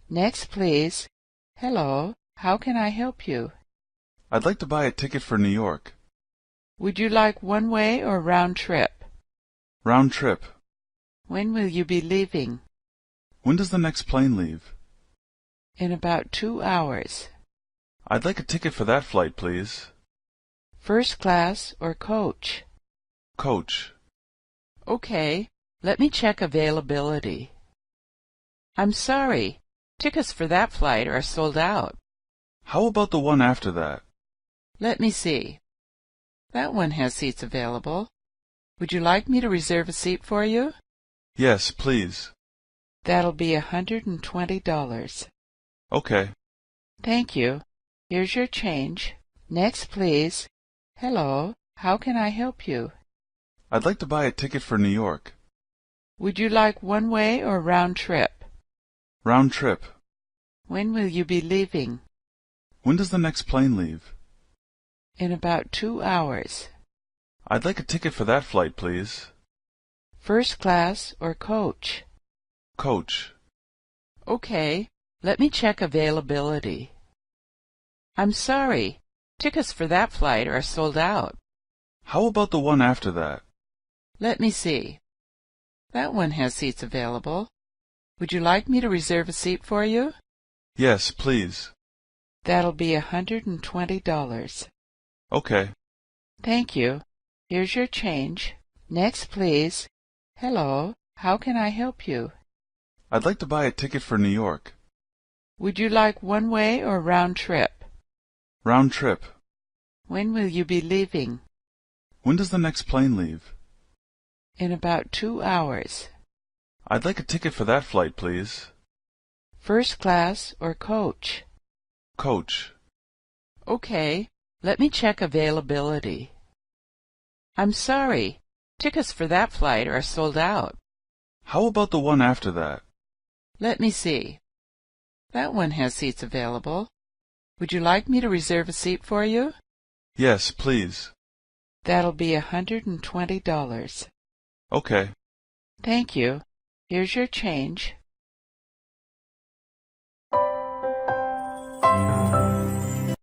Next, please. Hello, how can I help you? I'd like to buy a ticket for New York. Would you like one-way or round trip? Round trip. When will you be leaving? When does the next plane leave? In about 2 hours. I'd like a ticket for that flight, please. First class or coach? Coach. Okay, let me check availability. I'm sorry, tickets for that flight are sold out. How about the one after that? Let me see. That one has seats available. Would you like me to reserve a seat for you? Yes, please. That'll be $120. Okay. Thank you. Here's your change. Next, please. Hello, how can I help you? I'd like to buy a ticket for New York. Would you like one-way or round trip? Round trip. When will you be leaving? When does the next plane leave? In about 2 hours. I'd like a ticket for that flight, please. First class or coach? Coach. Okay, let me check availability. I'm sorry, tickets for that flight are sold out. How about the one after that? Let me see. That one has seats available. Would you like me to reserve a seat for you? Yes, please. That'll be $120. Okay. Thank you. Here's your change. Next, please. Hello, how can I help you? I'd like to buy a ticket for New York. Would you like one-way or round trip? Round trip. When will you be leaving? When does the next plane leave? In about 2 hours. I'd like a ticket for that flight, please. First class or coach? Coach. Okay, let me check availability. I'm sorry, tickets for that flight are sold out. How about the one after that? Let me see. That one has seats available. Would you like me to reserve a seat for you? Yes, please. That'll be $120. Okay. Thank you. Here's your change.